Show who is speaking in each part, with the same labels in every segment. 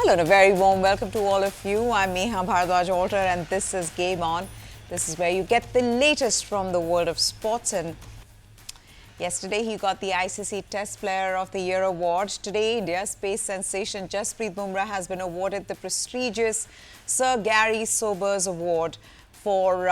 Speaker 1: Hello and a very warm welcome to all of you. I'm Neha Goel and this is Game On. This is where you get the latest from the world of sports. And yesterday he got the ICC Test Player of the Year award. Today, India's pace sensation Jasprit Bumrah has been awarded the prestigious Sir Gary Sobers Award for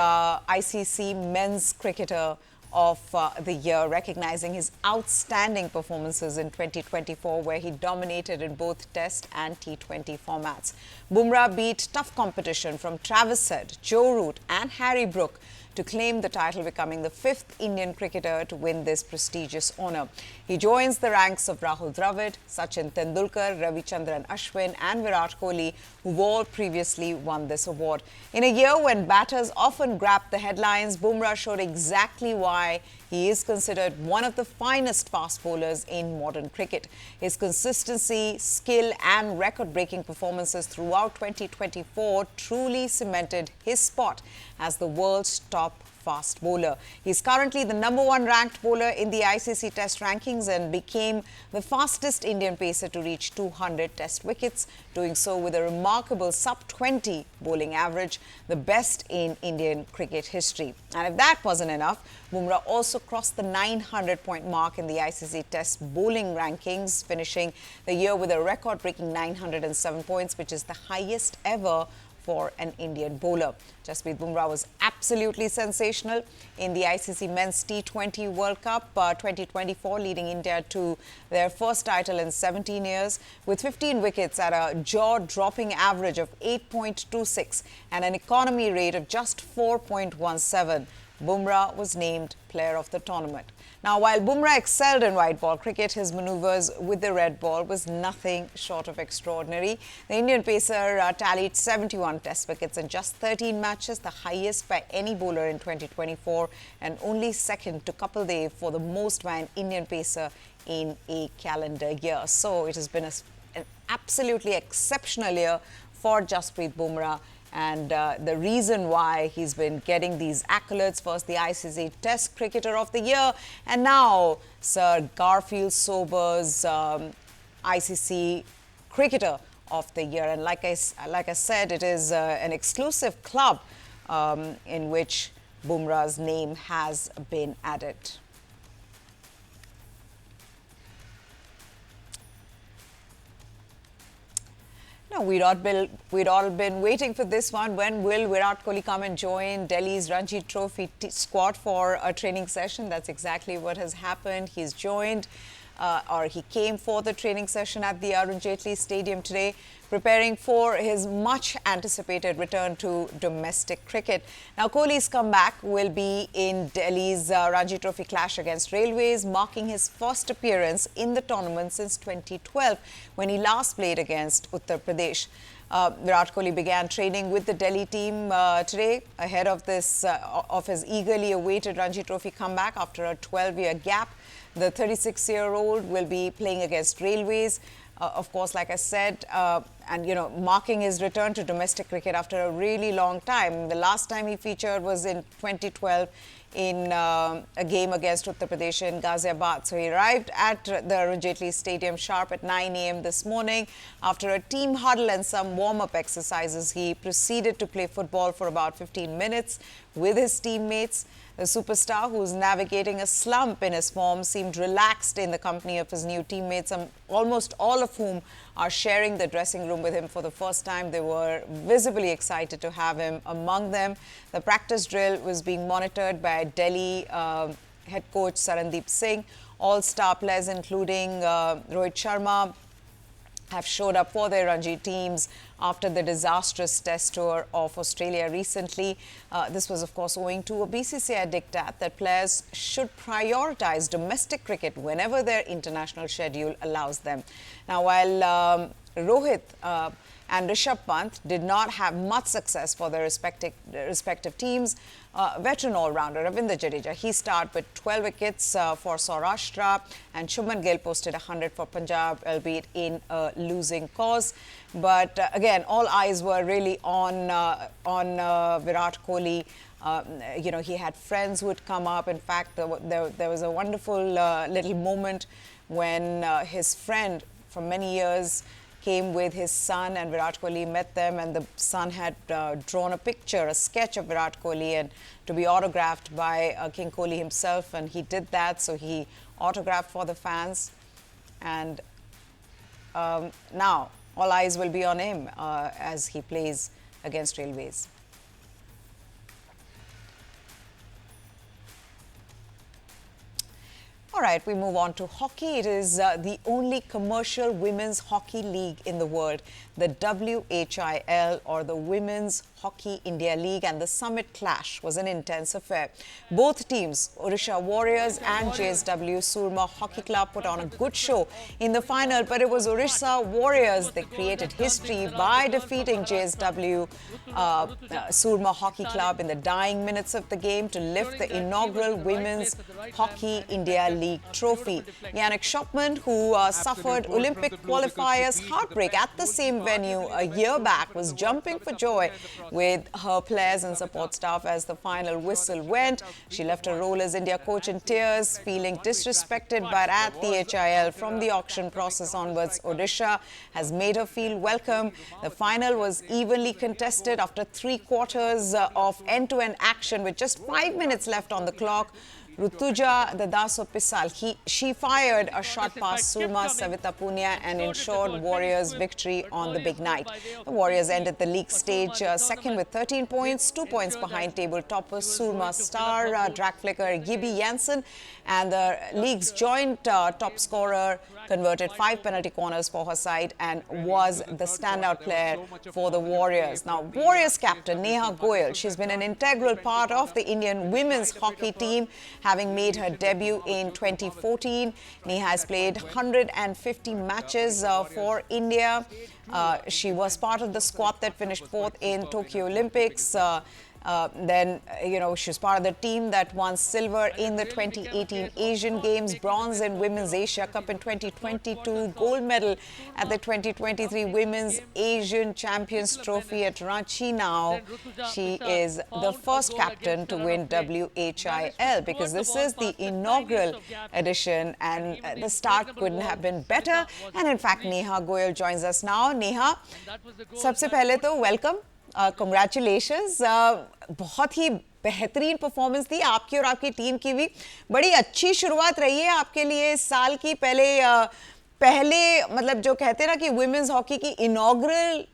Speaker 1: ICC Men's Cricketer of the Year, recognizing his outstanding performances in 2024, where he dominated in both Test and T20 formats. Bumrah beat tough competition from Travis Head, Joe Root and Harry Brook to claim the title, becoming the fifth Indian cricketer to win this prestigious honour. He joins the ranks of Rahul Dravid, Sachin Tendulkar, Ravichandran Ashwin and Virat Kohli, who've all previously won this award. In a year when batters often grab the headlines, Bumrah showed exactly why he is considered one of the finest fast bowlers in modern cricket. His consistency, skill and record-breaking performances throughout 2024 truly cemented his spot as the world's top fast bowler. He's currently the #1 ranked bowler in the ICC Test rankings and became the fastest Indian pacer to reach 200 Test wickets, doing so with a remarkable sub-20 bowling average, the best in Indian cricket history. And if that wasn't enough, Bumrah also crossed the 900-point mark in the ICC Test bowling rankings, finishing the year with a record-breaking 907 points, which is the highest ever for an Indian bowler. Jasprit Bumrah was absolutely sensational in the ICC Men's T20 World Cup 2024, leading India to their first title in 17 years with 15 wickets at a jaw-dropping average of 8.26 and an economy rate of just 4.17. Bumrah was named Player of the Tournament. Now, while Bumrah excelled in white ball cricket, his manoeuvres with the red ball was nothing short of extraordinary. The Indian pacer tallied 71 Test wickets in just 13 matches, the highest by any bowler in 2024 and only second to Kapil Dev for the most by an Indian pacer in a calendar year. So it has been an absolutely exceptional year for Jasprit Bumrah. And the reason why he's been getting these accolades, first the ICC Test Cricketer of the Year, and now Sir Garfield Sobers ICC Cricketer of the Year. And like I said, it is an exclusive club in which Bumrah's name has been added. No, we'd all been waiting for this one. When will Virat Kohli come and join Delhi's Ranji Trophy squad for a training session? That's exactly what has happened. He's joined, or he came for the training session at the Arun Jaitley Stadium today, preparing for his much-anticipated return to domestic cricket. Now, Kohli's comeback will be in Delhi's Ranji Trophy clash against Railways, marking his first appearance in the tournament since 2012, when he last played against Uttar Pradesh. Virat Kohli began training with the Delhi team today ahead of his eagerly awaited Ranji Trophy comeback after a 12-year gap. The 36-year-old will be playing against Railways. Of course, like I said, marking his return to domestic cricket after a really long time. The last time he featured was in 2012 in a game against Uttar Pradesh in Ghaziabad. So he arrived at the Arun Jaitley Stadium sharp at 9 a.m. this morning. After a team huddle and some warm-up exercises, he proceeded to play football for about 15 minutes with his teammates. The superstar, who's navigating a slump in his form, seemed relaxed in the company of his new teammates, almost all of whom are sharing the dressing room with him for the first time. They were visibly excited to have him among them. The practice drill was being monitored by Delhi head coach Sarandeep Singh. All star players, including Rohit Sharma, have showed up for their Ranji teams after the disastrous test tour of Australia recently. This was, of course, owing to a BCCI diktat that players should prioritize domestic cricket whenever their international schedule allows them. Now, while Rohit and Rishabh Pant did not have much success for their respective teams, veteran all-rounder Ravindra Jadeja, he started with 12 wickets for Saurashtra, and Shubman Gill posted 100 for Punjab, albeit in a losing cause. But again, all eyes were really on Virat Kohli. He had friends who would come up. In fact, there was a wonderful little moment when his friend from many years came with his son, and Virat Kohli met them, and the son had drawn a picture, a sketch of Virat Kohli, and to be autographed by King Kohli himself, and he did that. So he autographed for the fans, and now all eyes will be on him as he plays against Railways. All right, we move on to hockey. It is the only commercial women's hockey league in the world, the WHIL, or the Women's Hockey India League, and the Summit Clash was an intense affair. Both teams, Odisha Warriors and JSW Surma Hockey Club, put on a good show in the final, but it was Odisha Warriors. They created history by defeating JSW Surma Hockey Club in the dying minutes of the game to lift the inaugural Women's Hockey India League trophy. Yannick Schopman, who suffered Olympic qualifiers heartbreak at the same venue a year back, was jumping for joy with her players and support staff as the final whistle went. She left her role as India coach in tears, feeling disrespected but at the HIL. From the auction process onwards, Odisha has made her feel welcome. The final was evenly contested after 3 quarters of end-to-end action with just 5 minutes left on the clock. Rutuja Dadaso Pisal, she fired a shot past Surma Savita Punia and ensured Warriors victory on the big night. The Warriors ended the league stage second with 13 points, 2 points behind table toppers Surma star drag flicker Gibby Jansen, and the league's joint top scorer converted 5 penalty corners for her side and was the standout player for the Warriors. Now, Warriors captain Niha Goel, she's been an integral part of the Indian women's hockey team, having made her debut in 2014. Niha has played 150 matches for India. She was part of the squad that finished 4th in Tokyo Olympics. Then, she was part of the team that won silver in the 2018 Asian Games, bronze in Women's Asia Cup in 2022, gold medal at the 2023 Women's Asian Champions Trophy at Ranchi. Now, she is the first captain to win WHIL because this is the inaugural edition, and the start couldn't have been better. And in fact, Niha Goel joins us now. Niha, सबसे पहले तो welcome. Congratulations. बहुत ही बेहतरीन performance थी आपकी और आपकी team की भी. बड़ी अच्छी शुरुआत रही है आपके लिए इस साल की. पहले मतलब जो कहते हैं ना कि वुमेन्स हॉकी की इनॉग्रल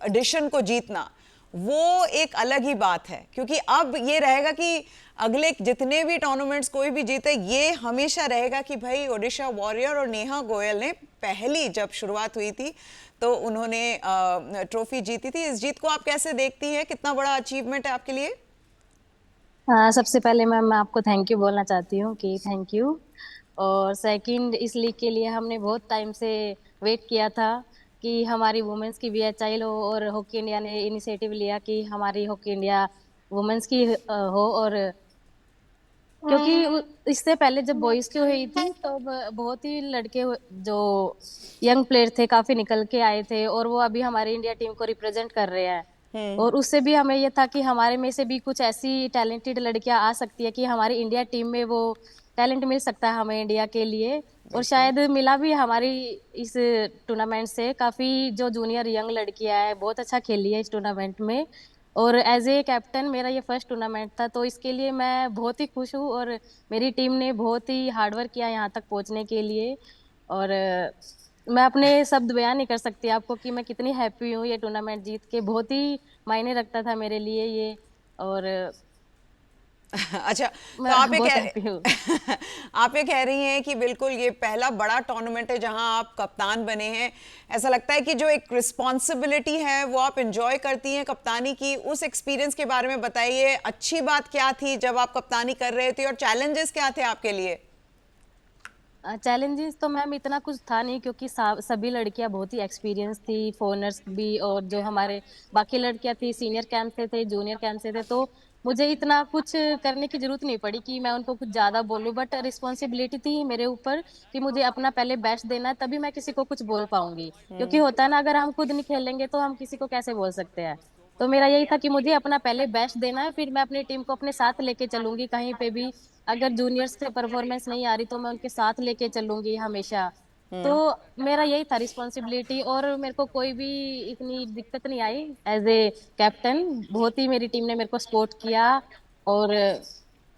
Speaker 1: एडिशन को जीतना, वो एक अलग ही बात है, क्योंकि अब ये रहेगा कि अगले जितने भी टूर्नामेंट्स कोई भी जीते, ये हमेशा रहेगा कि भाई ओडिशा वॉरियर और नेहा गोयल ने पहली जब शुरुआत हुई थी तो उन्होंने ट्रॉफी जीती थी. इस जीत को आप कैसे देखती हैं? कितना बड़ा अचीवमेंट है आपके लिए?
Speaker 2: सबसे पहले मैम मैं आपको थैंक यू बोलना चाहती हूँ कि थैंक यू. और सेकंड, इस लीग के लिए हमने बहुत टाइम से वेट किया था कि हमारी वुमेन्स की VHIL हो, और हॉकी इंडिया ने इनिशिएटिव लिया कि हमारी हॉकी इंडिया वुमेन्स की हो. और क्योंकि इससे पहले जब बॉयज की हुई थी तो बहुत ही लड़के जो यंग प्लेयर थे काफी निकल के आए थे, और वो अभी हमारी इंडिया टीम को रिप्रेजेंट कर रहे हैं. और उससे भी हमें ये था कि हमारे में से भी कुछ ऐसी टैलेंटेड लड़कियां आ सकती है कि हमारी इंडिया टीम में वो टैलेंट मिल सकता है हमें इंडिया के लिए. और शायद मिला भी. हमारी इस टूर्नामेंट से काफी जो जूनियर यंग लड़कियां हैं बहुत अच्छा खेली है इस टूर्नामेंट में. और एज ए कैप्टन मेरा ये फर्स्ट टूर्नामेंट था, तो इसके लिए मैं बहुत ही खुश हूँ. और मेरी टीम ने बहुत ही हार्डवर्क किया यहाँ तक पहुँचने के लिए. और मैं अपने शब्द बयान नहीं कर सकती आपको कि मैं कितनी हैप्पी हूँ. ये टूर्नामेंट जीत के बहुत ही मायने रखता था मेरे लिए ये. और
Speaker 1: अच्छा, तो आप ये कह रही हैं कि बिल्कुल ये पहला बड़ा टूर्नामेंट है जहां आप कप्तान बने हैं. ऐसा लगता है कि जो एक रिस्पॉन्सिबिलिटी है वो आप एंजॉय करती हैं कप्तानी की. उस एक्सपीरियंस के बारे में बताइए. अच्छी बात क्या थी जब आप कप्तानी कर रहे थे, और चैलेंजेस क्या थे आपके लिए?
Speaker 2: चैलेंजेस तो मैम इतना कुछ था नहीं, क्योंकि सभी लड़कियां बहुत ही एक्सपीरियंस थी, फॉरनर्स भी, और जो हमारे बाकी लड़कियां थी सीनियर कैंप से थे, जूनियर कैंप से थे. तो मुझे इतना कुछ करने की जरूरत नहीं पड़ी कि मैं उनको कुछ ज्यादा बोलूं. बट रिस्पॉन्सिबिलिटी थी मेरे ऊपर कि मुझे अपना पहले बेस्ट देना है, तभी मैं किसी को कुछ बोल पाऊंगी. क्योंकि होता है ना, अगर हम खुद नहीं खेलेंगे तो हम किसी को कैसे बोल सकते हैं. तो मेरा यही था कि मुझे अपना पहले बेस्ट देना है, फिर मैं अपनी टीम को अपने साथ लेके चलूंगी कहीं पे भी. अगर जूनियर्स से परफॉर्मेंस नहीं आ रही तो मैं उनके साथ लेके चलूंगी हमेशा. तो मेरा यही था रिस्पॉन्सिबिलिटी, और मेरे को कोई भी इतनी दिक्कत नहीं आई एज ए कैप्टन। बहुत ही मेरी टीम ने मेरे को सपोर्ट किया, और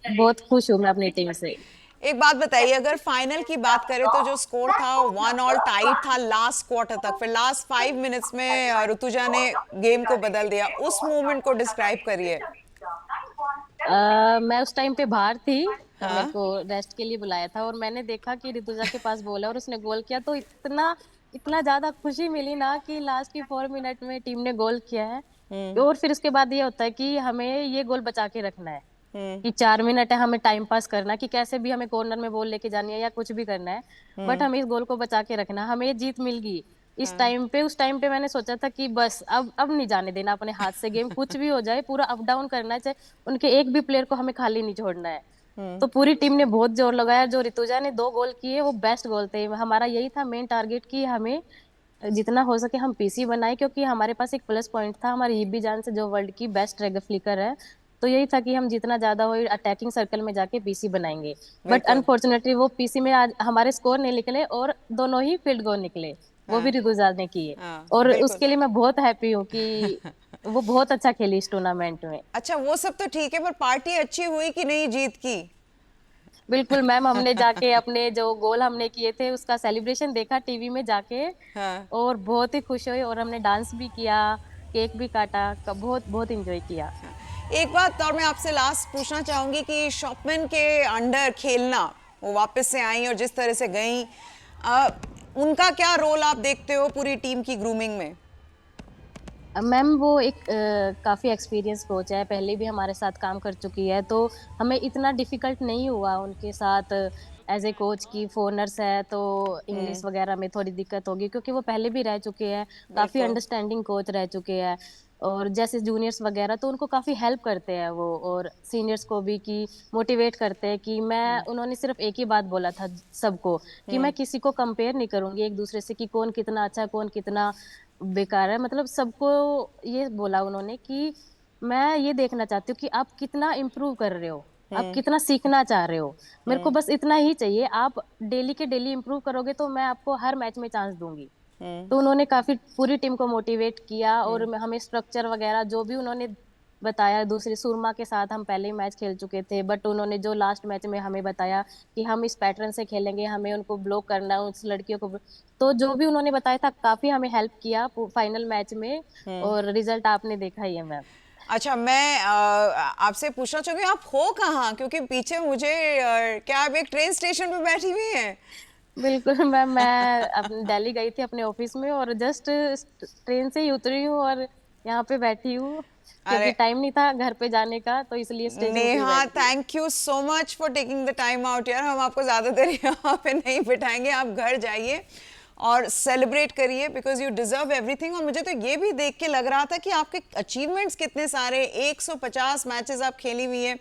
Speaker 2: बहुत खुश हूँ मैं अपनी टीम से।
Speaker 1: एक बात बताइए, अगर फाइनल की बात करें तो जो स्कोर था 1-1 टाइट था लास्ट क्वार्टर तक, फिर लास्ट 5 मिनट्स में ऋतुजा ने गेम को बदल दिया, उस मोमेंट को डिस्क्राइब करिए।
Speaker 2: मैं उस टाइम पे बाहर थी, मेरे
Speaker 1: हाँ।
Speaker 2: को रेस्ट के लिए बुलाया था, और मैंने देखा कि ऋतुजा के पास बॉल है और उसने गोल किया, तो इतना इतना ज्यादा खुशी मिली ना कि लास्ट की 4 मिनट में टीम ने गोल किया है। और फिर उसके बाद ये होता है कि हमें ये गोल बचा के रखना है, कि 4 मिनट है, हमें टाइम पास करना है, कि कैसे भी हमें कॉर्नर में बॉल लेके जानी है या कुछ भी करना है, बट हमें इस गोल को बचा के रखना है। हमें ये जीत मिल गई इस टाइम पे। उस टाइम पे मैंने सोचा था कि बस अब नहीं जाने देना अपने हाथ से गेम, कुछ भी हो जाए पूरा अप डाउन करना है, चाहे उनके एक भी प्लेयर को हमें खाली नहीं छोड़ना है। तो पूरी टीम ने बहुत जोर लगाया, जो ऋतुजा ने 2 गोल किए वो बेस्ट गोल थे। हमारा यही था मेन टारगेट कि हमें जितना हो सके हम पीसी बनाए, क्योंकि हमारे पास एक प्लस पॉइंट था हमारी हिब्बी जान से, जो वर्ल्ड की बेस्ट रेग फ्लिकर है। तो यही था कि हम जितना ज्यादा हो अटैकिंग सर्कल में जाके पीसी बनाएंगे। बट
Speaker 1: बिल्कुल।
Speaker 2: अनफॉर्चुनेटली वो पीसी में आज हमारे स्कोर नहीं निकले, और दोनों ही फील्ड गोल निकले, वो भी
Speaker 1: हाँ।
Speaker 2: ऋतुजा ने किए।
Speaker 1: हाँ
Speaker 2: और
Speaker 1: बिल्कुल।
Speaker 2: उसके लिए मैं बहुत हैप्पी हूँ कि वो बहुत अच्छा खेली इस टूर्नामेंट में।
Speaker 1: अच्छा, वो सब तो ठीक है, पर पार्टी अच्छी हुई कि नहीं जीत की?
Speaker 2: बिल्कुल मैम, हमने जाके अपने जो गोल हमने किए थे उसका सेलिब्रेशन देखा टीवी में जाके,
Speaker 1: हाँ।
Speaker 2: और बहुत ही खुश हुई, और हमने डांस भी किया, केक भी काटा, बहुत बहुत एंजॉय किया।
Speaker 1: एक बात और मैं आपसे लास्ट पूछना चाहूंगी कि शॉपमैन के अंडर खेलना, वो वापस से आई और जिस तरह से गई, उनका क्या रोल आप देखते हो पूरी टीम की ग्रूमिंग में?
Speaker 2: मैम वो एक काफी एक्सपीरियंस कोच है, पहले भी हमारे साथ काम कर चुकी है, तो हमें इतना डिफिकल्ट नहीं हुआ उनके साथ एज ए कोच की। फोनर्स है तो इंग्लिश वगैरह में थोड़ी दिक्कत होगी, क्योंकि वो पहले भी रह चुके हैं, काफी
Speaker 1: बिल्कुल।
Speaker 2: अंडरस्टैंडिंग कोच रह चुके हैं। और जैसे जूनियर्स वगैरह तो उनको काफी हेल्प करते हैं वो, और सीनियर्स को भी कि मोटिवेट करते हैं कि मैं, उन्होंने सिर्फ एक ही बात बोला था सबको कि मैं किसी को कंपेयर नहीं करूंगी एक दूसरे से, कि कौन कितना अच्छा है कौन कितना बेकार है। मतलब सबको ये बोला उन्होंने कि मैं ये देखना चाहती हूँ कि आप कितना इम्प्रूव कर रहे हो, आप कितना सीखना चाह रहे हो, मेरे को बस इतना ही चाहिए। आप डेली के डेली इम्प्रूव करोगे तो मैं आपको हर मैच में चांस दूंगी। तो उन्होंने काफी पूरी टीम को मोटिवेट किया, और हमें स्ट्रक्चर वगैरह जो भी उन्होंने बताया, दूसरे सुरमा के साथ हम पहले ही मैच खेल चुके थे, बट उन्होंने जो लास्ट मैच में हमें बताया कि हम इस पैटर्न से खेलेंगे, हमें उनको ब्लॉक करना है, उस लड़कियों को तो जो भी उन्होंने बताया था काफी हमें हेल्प किया फाइनल मैच में, और रिजल्ट आपने देखा ही है मैम।
Speaker 1: अच्छा, मैं आपसे पूछना चाहूंगी, आप हो कहाँ? क्योंकि पीछे मुझे क्या आप एक ट्रेन स्टेशन पे बैठी हुई हैं?
Speaker 2: बिल्कुल मैम, मैं अपने दिल्ली गई थी अपने ऑफिस में, और जस्ट ट्रेन से ही उतरी हूँ और यहाँ पे बैठी हूँ, क्योंकि
Speaker 1: अरे
Speaker 2: टाइम नहीं था घर पे जाने का, तो इसलिए स्टेशन पे ही
Speaker 1: नेहा,
Speaker 2: बैठ गई।
Speaker 1: Thank you so much for taking the time out यार। हम आपको ज़्यादा देर यहाँ पे नहीं बिठाएंगे, आप घर जाइए और सेलिब्रेट करिए, बिकॉज यू डिजर्व एवरीथिंग। और मुझे तो ये भी देख के लग रहा था कि आपके अचीवमेंट्स कितने सारे, 150 मैचेस आप खेली हुई हैं।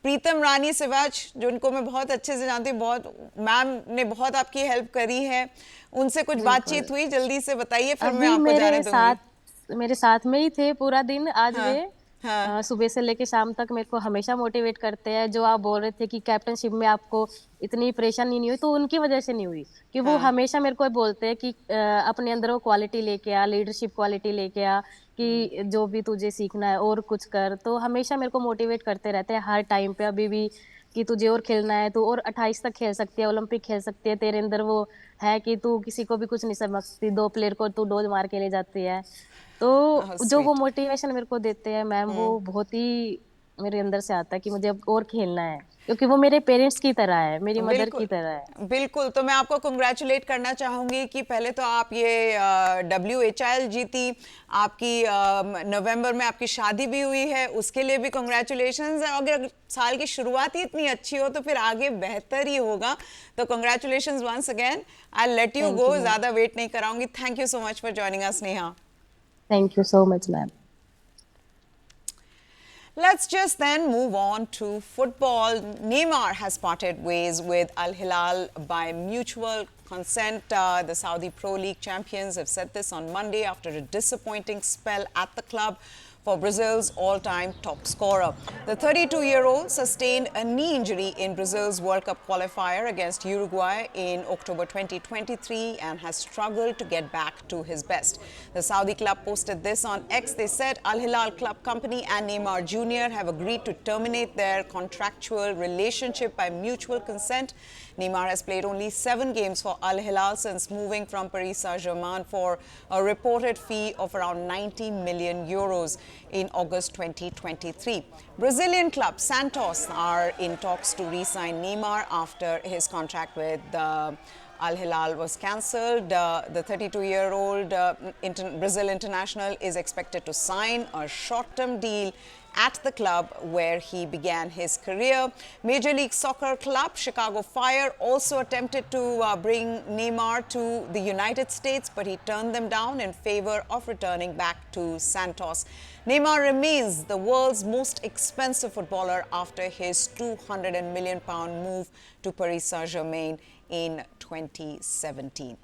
Speaker 1: प्रीतम रानी सिवाच, जो उनको मैं बहुत अच्छे से जानती हूँ, बहुत मैम ने बहुत आपकी हेल्प करी है, उनसे कुछ
Speaker 2: बिल्कुल,
Speaker 1: बातचीत हुई? जल्दी से बताइए, फिर मैं
Speaker 2: अभी
Speaker 1: आपको जाने दूंगी।
Speaker 2: मेरे साथ में ही थे पूरा दिन आज
Speaker 1: हाँ।
Speaker 2: वे।
Speaker 1: हाँ।
Speaker 2: सुबह से लेके शाम तक मेरे को हमेशा मोटिवेट करते हैं। जो आप बोल रहे थे कि कैप्टनशिप में आपको इतनी परेशानी नहीं हुई, तो उनकी वजह से नहीं हुई, कि वो
Speaker 1: हाँ।
Speaker 2: हमेशा मेरे को बोलते हैं कि अपने अंदर वो क्वालिटी लेके आ, लीडरशिप क्वालिटी लेके आ, कि जो भी तुझे सीखना है और कुछ कर। तो हमेशा मेरे को मोटिवेट करते रहते हैं हर टाइम पे, अभी भी, कि तुझे और खेलना है, तू और 28 तक खेल सकती है, ओलंपिक खेल सकती है, तेरे अंदर वो है कि तू किसी को भी कुछ नहीं समझती, 2 प्लेयर को तू डोज मार के ले जाती है। तो जो वो
Speaker 1: स्वीट।
Speaker 2: मोटिवेशन मेरे को देते हैं मैम, वो बहुत ही मेरे अंदर से आता है कि मुझे अब और खेलना है, क्योंकि वो मेरे पेरेंट्स की तरह है, मेरी मदर
Speaker 1: बिल्कुल।
Speaker 2: की तरह है।
Speaker 1: बिल्कुल, तो मैं आपको कंग्रेचुलेट करना चाहूंगी कि पहले तो आप ये WHIL जीती, आपकी नवंबर में आपकी शादी भी हुई है, उसके लिए भी कंग्रेचुलेशंस। अगर साल की शुरुआत ही इतनी अच्छी हो तो फिर आगे बेहतर ही होगा। तो congratulations once again. I let you
Speaker 2: thank
Speaker 1: go,
Speaker 2: you ma'am.
Speaker 1: ज़्यादा वेट नहीं कराऊंगी। Thank you so much for joining us Neha.
Speaker 2: Thank you so much ma'am.
Speaker 1: Let's just then move on to football. Neymar has parted ways with Al Hilal by mutual consent. The Saudi Pro League champions have said this on Monday after a disappointing spell at the club. for Brazil's all-time top scorer. The 32-year-old sustained a knee injury in Brazil's World Cup qualifier against Uruguay in October 2023 and has struggled to get back to his best. The Saudi club posted this on X. They said Al Hilal Club Company and Neymar Jr. have agreed to terminate their contractual relationship by mutual consent. Neymar has played only 7 games for Al Hilal since moving from Paris Saint-Germain for a reported fee of around 90 million euros in August 2023. Brazilian club Santos are in talks to re-sign Neymar after his contract with Al Hilal was cancelled. The 32-year-old Brazil international is expected to sign a short-term deal at the club where he began his career. Major League Soccer club Chicago Fire also attempted to bring Neymar to the United States, but he turned them down in favor of returning back to Santos. Neymar remains the world's most expensive footballer after his £200 million move to Paris Saint-Germain in 2017.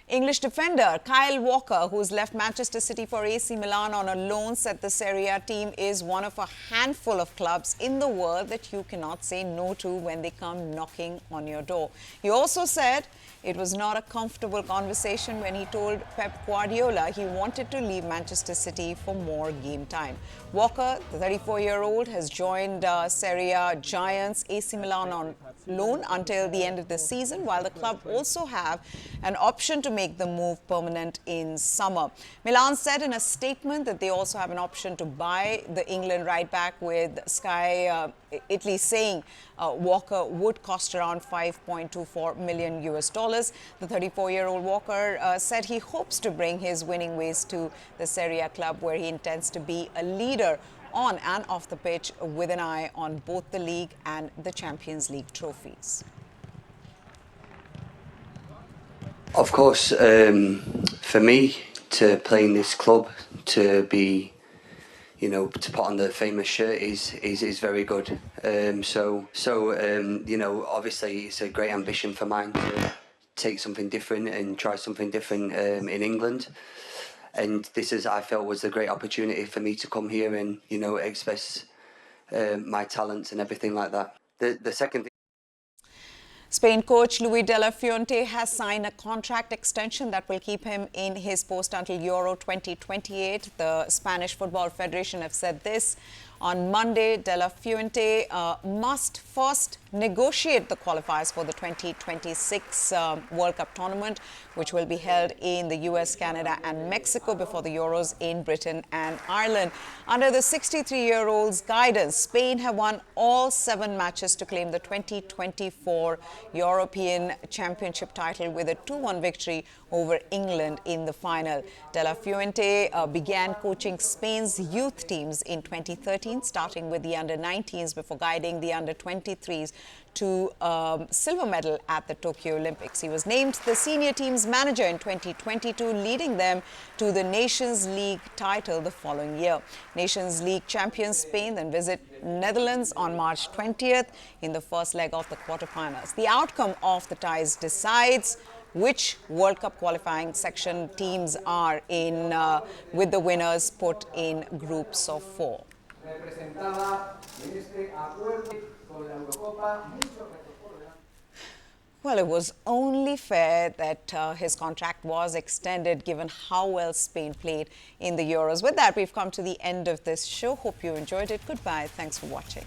Speaker 1: English defender Kyle Walker, who's left Manchester City for AC Milan on a loan, said the Serie A team is one of a handful of clubs in the world that you cannot say no to when they come knocking on your door. He also said it was not a comfortable conversation when he told Pep Guardiola he wanted to leave Manchester City for more game time. Walker, the 34-year-old, has joined Serie A giants AC Milan on loan until the end of the season, while the club also have an option to make the move permanent in summer. Milan said in a statement that they also have an option to buy the England right back, with Sky Italy saying Walker would cost around $5.24 million US. The 34-year-old Walker said he hopes to bring his winning ways to the Serie A club, where he intends to be a leader on and off the pitch, with an eye on both the league and the Champions League trophies.
Speaker 3: Of course, for me to play in this club, to be, to put on the famous shirt is very good. Obviously it's a great ambition for mine to take something different and try something different in England. And this I felt was a great opportunity for me to come here and, express my talents and everything like that. The second thing.
Speaker 1: Spain coach Luis de la Fuente has signed a contract extension that will keep him in his post until Euro 2028. The Spanish Football Federation have said this on Monday. De la Fuente must first negotiate the qualifiers for the 2026 World Cup tournament, which will be held in the US, Canada and Mexico before the Euros in Britain and Ireland. Under the 63-year-old's guidance, Spain have won all 7 matches to claim the 2024 European Championship title with a 2-1 victory over England in the final. De la Fuente began coaching Spain's youth teams in 2013, starting with the under-19s before guiding the under-23s to silver medal at the Tokyo Olympics. He was named the senior team's manager in 2022, leading them to the Nations League title the following year. Nations League champions Spain then visit Netherlands on March 20th in the first leg of the quarterfinals. The outcome of the ties decides which World Cup qualifying section teams are in, with the winners put in groups of 4. Well, it was only fair that his contract was extended, given how well Spain played in the Euros. With that, we've come to the end of this show. Hope you enjoyed it. Goodbye. Thanks for watching.